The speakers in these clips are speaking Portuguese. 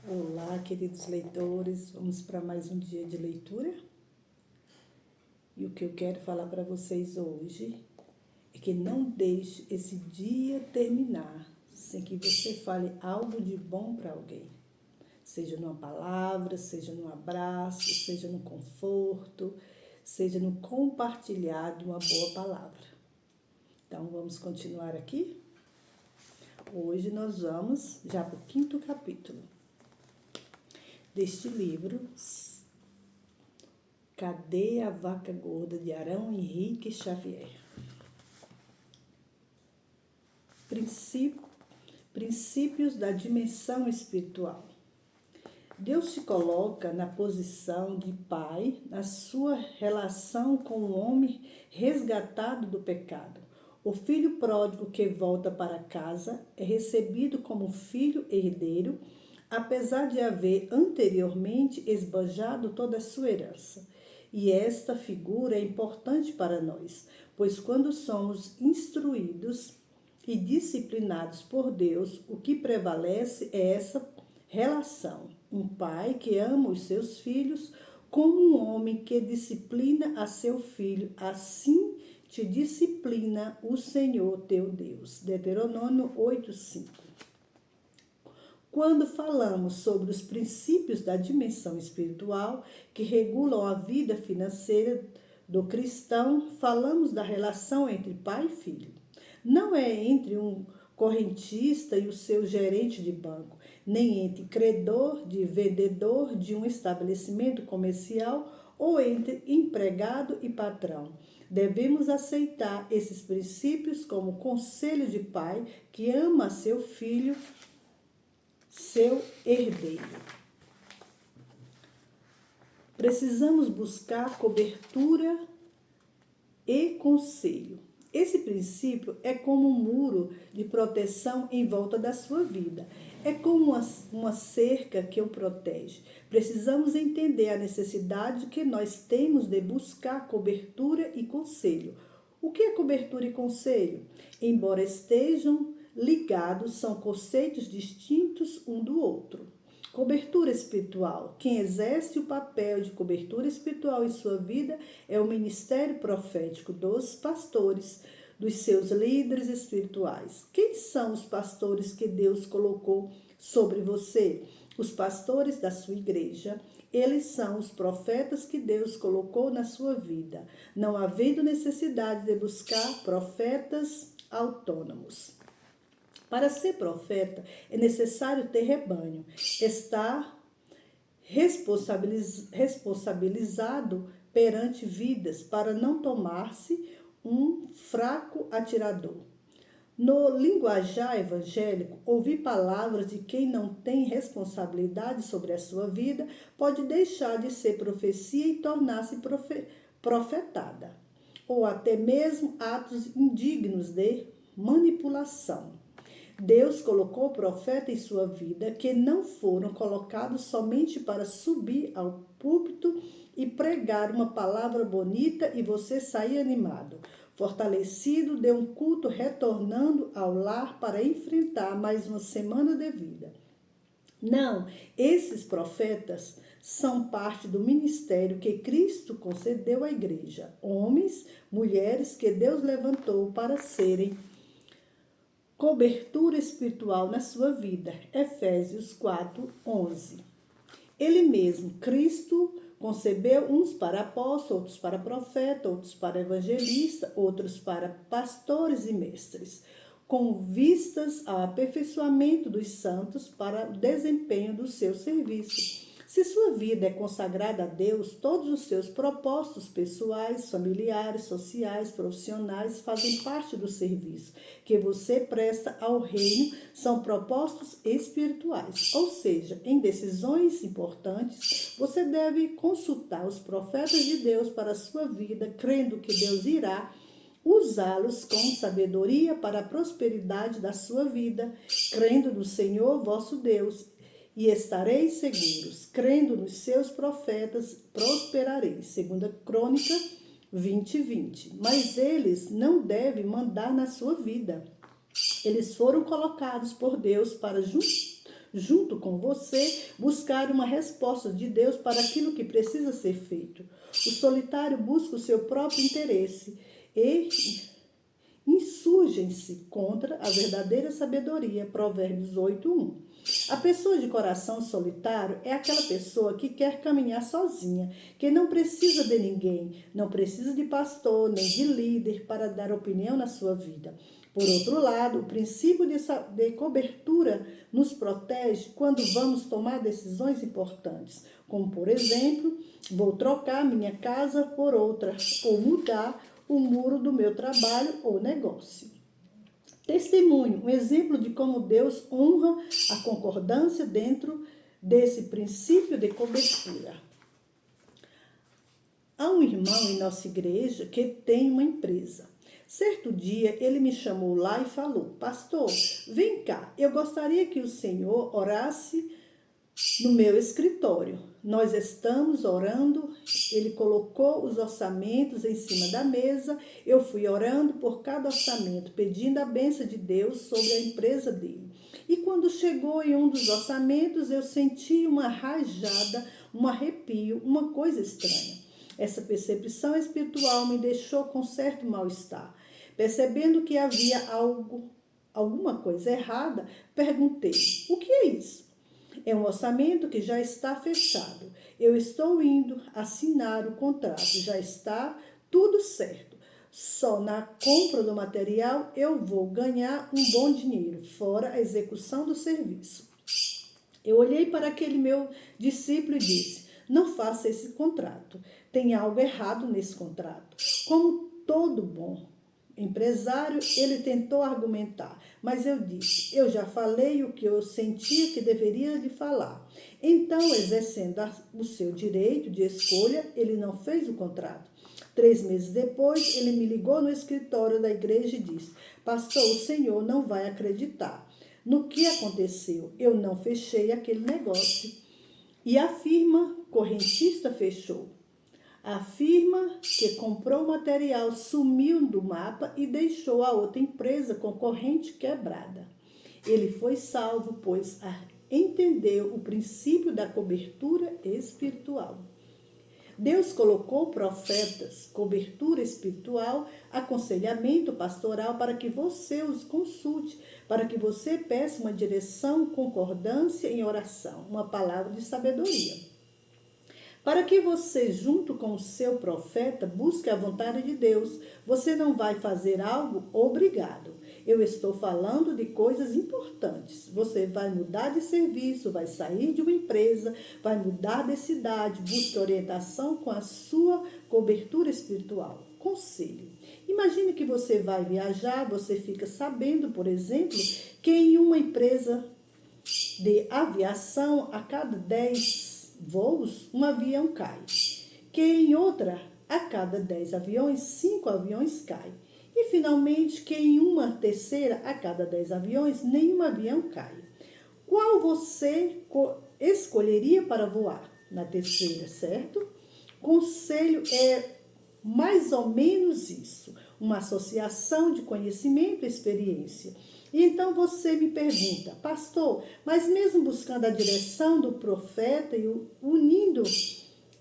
Olá, queridos leitores, vamos para mais um dia de leitura. E o que eu quero falar para vocês hoje é que não deixe esse dia terminar sem que você fale algo de bom para alguém. Seja numa palavra, seja num abraço, seja no conforto, seja no compartilhar de uma boa palavra. Então, vamos continuar aqui? Hoje nós vamos já para o 5º capítulo deste livro, Cadê a Vaca Gorda, de Arão Henrique Xavier. Princípios da dimensão espiritual. Deus se coloca na posição de pai na sua relação com o homem resgatado do pecado. O filho pródigo que volta para casa é recebido como filho herdeiro, apesar de haver anteriormente esbanjado toda a sua herança. E esta figura é importante para nós, pois quando somos instruídos e disciplinados por Deus, o que prevalece é essa relação. Um pai que ama os seus filhos como um homem que disciplina a seu filho, assim te disciplina o Senhor teu Deus. Deuteronômio 8:5. Quando falamos sobre os princípios da dimensão espiritual que regulam a vida financeira do cristão, falamos da relação entre pai e filho. Não é entre um correntista e o seu gerente de banco, nem entre credor e vendedor de um estabelecimento comercial ou entre empregado e patrão. Devemos aceitar esses princípios como conselho de pai que ama seu filho, seu herdeiro. Precisamos buscar cobertura e conselho. Esse princípio é como um muro de proteção em volta da sua vida. É como uma cerca que o protege. Precisamos entender a necessidade que nós temos de buscar cobertura e conselho. O que é cobertura e conselho? Embora estejam ligados, são conceitos distintos um do outro. Cobertura espiritual. Quem exerce o papel de cobertura espiritual em sua vida é o ministério profético dos pastores, dos seus líderes espirituais. Quem são os pastores que Deus colocou sobre você? Os pastores da sua igreja. Eles são os profetas que Deus colocou na sua vida, não havendo necessidade de buscar profetas autônomos. Para ser profeta, é necessário ter rebanho, estar responsabilizado perante vidas, para não tornar-se um fraco atirador. No linguajar evangélico, ouvir palavras de quem não tem responsabilidade sobre a sua vida pode deixar de ser profecia e tornar-se profetada, ou até mesmo atos indignos de manipulação. Deus colocou profeta em sua vida que não foram colocados somente para subir ao púlpito e pregar uma palavra bonita e você sair animado, fortalecido de um culto, retornando ao lar para enfrentar mais uma semana de vida. Não, esses profetas são parte do ministério que Cristo concedeu à igreja, homens, mulheres que Deus levantou para serem cobertura espiritual na sua vida. Efésios 4:11. Ele mesmo, Cristo, concebeu uns para apóstolos, outros para profeta, outros para evangelista, outros para pastores e mestres, com vistas ao aperfeiçoamento dos santos para o desempenho do seu serviço. Se sua vida é consagrada a Deus, todos os seus propósitos pessoais, familiares, sociais, profissionais fazem parte do serviço que você presta ao reino, são propósitos espirituais. Ou seja, em decisões importantes, você deve consultar os profetas de Deus para a sua vida, crendo que Deus irá usá-los com sabedoria para a prosperidade da sua vida, crendo no Senhor vosso Deus, e estareis seguros, crendo nos seus profetas, prosperareis. 2 Crônica 20:20. Mas eles não devem mandar na sua vida. Eles foram colocados por Deus para junto com você, buscar uma resposta de Deus para aquilo que precisa ser feito. O solitário busca o seu próprio interesse e insurgem-se contra a verdadeira sabedoria. Provérbios 8:1. A pessoa de coração solitário é aquela pessoa que quer caminhar sozinha, que não precisa de ninguém, não precisa de pastor nem de líder para dar opinião na sua vida. Por outro lado, o princípio de cobertura nos protege quando vamos tomar decisões importantes, como, por exemplo, vou trocar minha casa por outra, ou mudar o muro do meu trabalho ou negócio. Testemunho, um exemplo de como Deus honra a concordância dentro desse princípio de cobertura. Há um irmão em nossa igreja que tem uma empresa. Certo dia ele me chamou lá e falou: pastor, vem cá, eu gostaria que o senhor orasse no meu escritório. Nós estamos orando, ele colocou os orçamentos em cima da mesa, eu fui orando por cada orçamento, pedindo a bênção de Deus sobre a empresa dele. E quando chegou em um dos orçamentos, eu senti uma rajada, um arrepio, uma coisa estranha. Essa percepção espiritual me deixou com certo mal-estar. Percebendo que havia alguma coisa errada, perguntei: o que é isso? É um orçamento que já está fechado. Eu estou indo assinar o contrato, já está tudo certo. Só na compra do material eu vou ganhar um bom dinheiro, fora a execução do serviço. Eu olhei para aquele meu discípulo e disse: não faça esse contrato. Tem algo errado nesse contrato. Como todo bom empresário, ele tentou argumentar, mas eu disse: eu já falei o que eu sentia que deveria de falar. Então, exercendo o seu direito de escolha, ele não fez o contrato. 3 meses depois, ele me ligou no escritório da igreja e disse: pastor, o senhor não vai acreditar no que aconteceu. Eu não fechei aquele negócio. E a firma correntista fechou. A firma que comprou o material sumiu do mapa e deixou a outra empresa concorrente quebrada. Ele foi salvo, pois entendeu o princípio da cobertura espiritual. Deus colocou profetas, cobertura espiritual, aconselhamento pastoral para que você os consulte, para que você peça uma direção, concordância em oração, uma palavra de sabedoria. Para que você, junto com o seu profeta, busque a vontade de Deus. Você não vai fazer algo obrigado. Eu estou falando de coisas importantes. Você vai mudar de serviço, vai sair de uma empresa, vai mudar de cidade. Busque orientação com a sua cobertura espiritual. Conselho. Imagine que você vai viajar, você fica sabendo, por exemplo, que em uma empresa de aviação, a cada 10 voos, um avião cai. Que em outra, a cada 10 aviões, 5 aviões caem. E, finalmente, que em uma terceira, a cada 10 aviões, nenhum avião cai. Qual você escolheria para voar? Na terceira, certo? Conselho é mais ou menos isso. Uma associação de conhecimento e experiência. E então você me pergunta: pastor, mas mesmo buscando a direção do profeta e unindo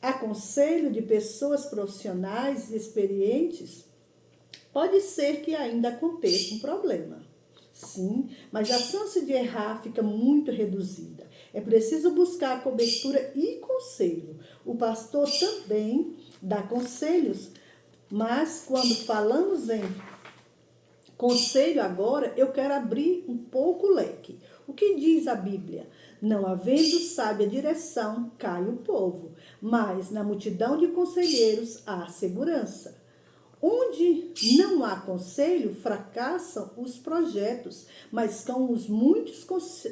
a conselho de pessoas profissionais e experientes, pode ser que ainda aconteça um problema. Sim, mas a chance de errar fica muito reduzida. É preciso buscar cobertura e conselho. O pastor também dá conselhos, mas quando falamos em conselho agora, eu quero abrir um pouco o leque. O que diz a Bíblia? Não havendo sábia direção, cai o povo, mas na multidão de conselheiros há segurança. Onde não há conselho, fracassam os projetos, mas com os muitos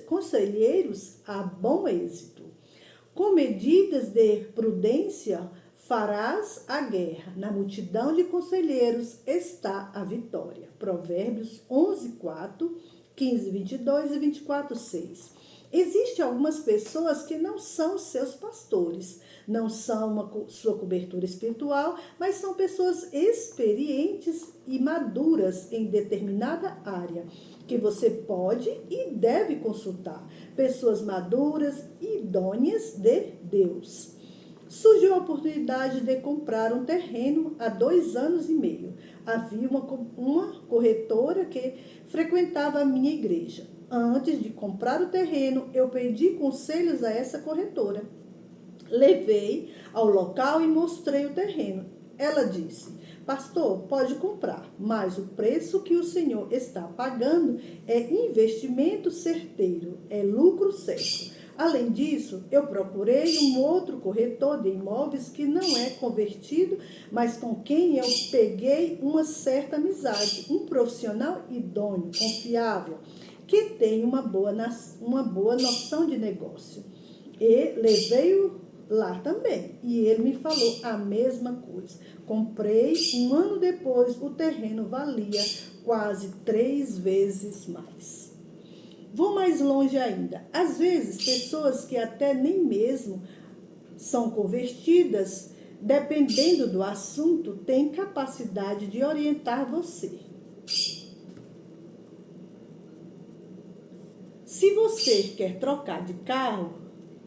conselheiros há bom êxito. Com medidas de prudência farás a guerra, na multidão de conselheiros está a vitória. Provérbios 11:4, 15:22 e 24:6. Existem algumas pessoas que não são seus pastores, não são sua cobertura espiritual, mas são pessoas experientes e maduras em determinada área. que você pode e deve consultar pessoas maduras e idôneas de Deus. Surgiu a oportunidade de comprar um terreno há 2 anos e meio. Havia uma corretora que frequentava a minha igreja. Antes de comprar o terreno, eu pedi conselhos a essa corretora. Levei ao local e mostrei o terreno. Ela disse: Pastor, pode comprar, mas o preço que o senhor está pagando é investimento certeiro, é lucro certo. Além disso, eu procurei um outro corretor de imóveis que não é convertido, mas com quem eu peguei uma certa amizade, um profissional idôneo, confiável, que tem uma boa noção de negócio. E levei-o lá também. E ele me falou a mesma coisa. Comprei, 1 ano depois, o terreno valia quase 3 vezes mais. Vou mais longe ainda. Às vezes, pessoas que até nem mesmo são convertidas, dependendo do assunto, têm capacidade de orientar você. Se você quer trocar de carro,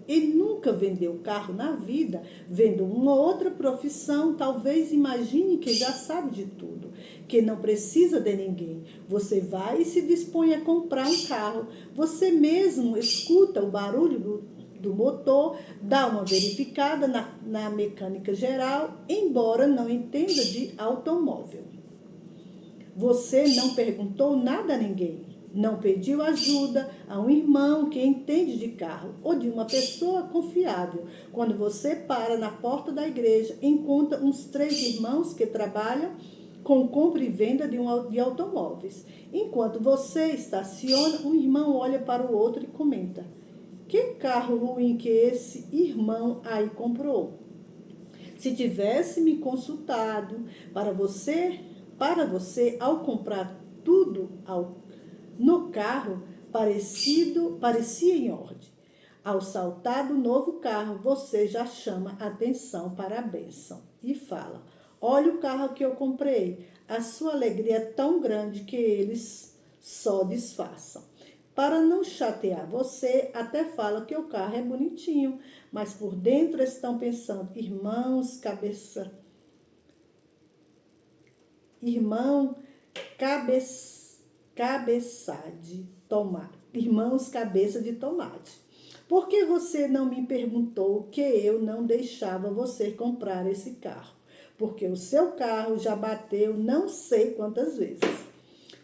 e nunca vendeu carro na vida, vendo uma outra profissão, talvez imagine que já sabe de tudo, que não precisa de ninguém. Você vai e se dispõe a comprar um carro. Você mesmo escuta o barulho do motor, dá uma verificada na mecânica geral, embora não entenda de automóvel. Você não perguntou nada a ninguém. Não pediu ajuda a um irmão que entende de carro ou de uma pessoa confiável. Quando você para na porta da igreja, encontra uns 3 irmãos que trabalham com compra e venda de automóveis. Enquanto você estaciona, um irmão olha para o outro e comenta: que carro ruim que esse irmão aí comprou? Se tivesse me consultado para você, ao comprar tudo no carro, parecia em ordem. Ao saltar do novo carro, você já chama atenção para a bênção e fala: olha o carro que eu comprei. A sua alegria é tão grande que eles só disfarçam. Para não chatear você, até fala que o carro é bonitinho, mas por dentro estão pensando: irmão, cabeça de tomate. Irmãos, cabeça de tomate. Por que você não me perguntou que eu não deixava você comprar esse carro? Porque o seu carro já bateu não sei quantas vezes.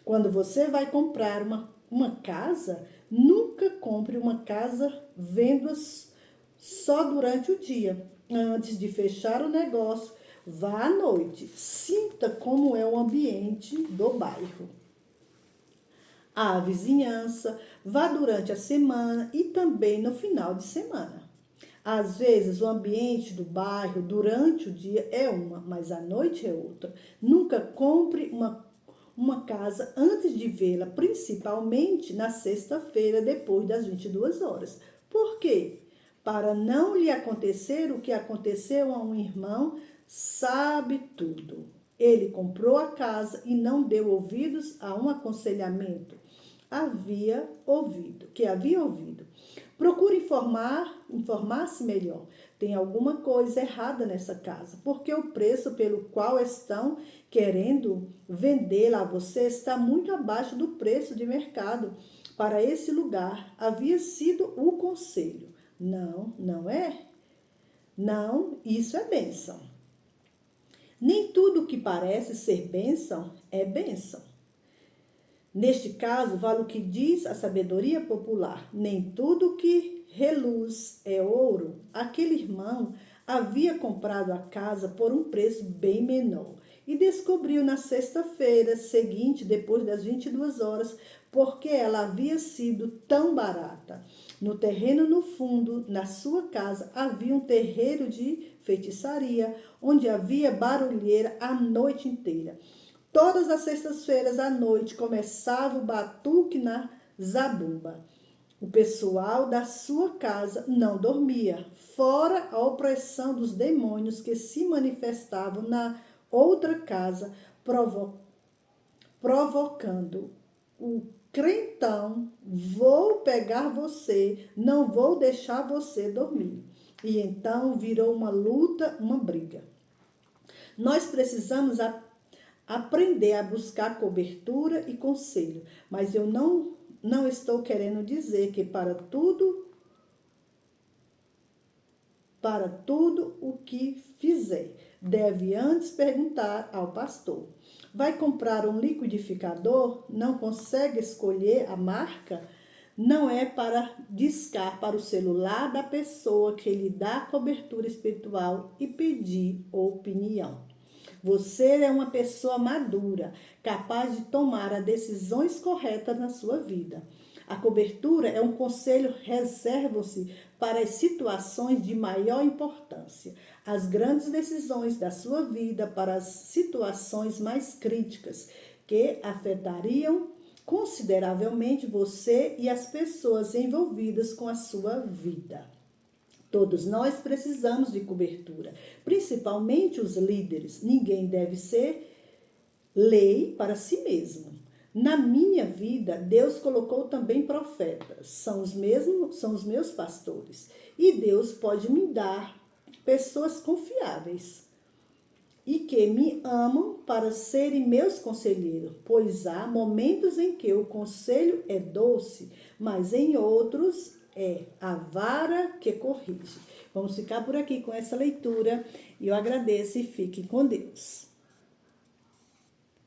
Quando você vai comprar uma casa, nunca compre uma casa vendas só durante o dia. Antes de fechar o negócio, vá à noite. Sinta como é o ambiente do bairro. A vizinhança, vá durante a semana e também no final de semana. Às vezes o ambiente do bairro durante o dia é uma, mas à noite é outra. Nunca compre uma casa antes de vê-la, principalmente na sexta-feira depois das 22 horas. Por quê? Para não lhe acontecer o que aconteceu a um irmão, sabe tudo. Ele comprou a casa e não deu ouvidos a um aconselhamento que havia ouvido. Procure informar-se melhor. Tem alguma coisa errada nessa casa, porque o preço pelo qual estão querendo vendê-la a você está muito abaixo do preço de mercado para esse lugar. Havia sido o conselho. Não, não é? Não, isso é bênção. Nem tudo que parece ser bênção é bênção. Neste caso, vale o que diz a sabedoria popular: nem tudo que reluz é ouro. Aquele irmão havia comprado a casa por um preço bem menor e descobriu na sexta-feira seguinte, depois das 22 horas, porque ela havia sido tão barata. No terreno no fundo, na sua casa, havia um terreiro de feitiçaria, onde havia barulheira a noite inteira. Todas as sextas-feiras à noite começava o batuque na zabumba. O pessoal da sua casa não dormia, fora a opressão dos demônios que se manifestavam na outra casa, provocando o crentão, vou pegar você, não vou deixar você dormir. E então virou uma luta, uma briga. Nós precisamos aprender a buscar cobertura e conselho, mas eu não estou querendo dizer que para tudo o que fizer, deve antes perguntar ao pastor. Vai comprar um liquidificador? Não consegue escolher a marca? Não é para discar para o celular da pessoa que lhe dá cobertura espiritual e pedir opinião. Você é uma pessoa madura, capaz de tomar as decisões corretas na sua vida. A cobertura é um conselho, reservam-se para as situações de maior importância, as grandes decisões da sua vida, para as situações mais críticas que afetariam consideravelmente você e as pessoas envolvidas com a sua vida. Todos nós precisamos de cobertura, principalmente os líderes. Ninguém deve ser lei para si mesmo. Na minha vida, Deus colocou também profetas, são os meus pastores. E Deus pode me dar pessoas confiáveis e que me amam para serem meus conselheiros, pois há momentos em que o conselho é doce, mas em outros é a vara que corrige. Vamos ficar por aqui com essa leitura e eu agradeço e fique com Deus.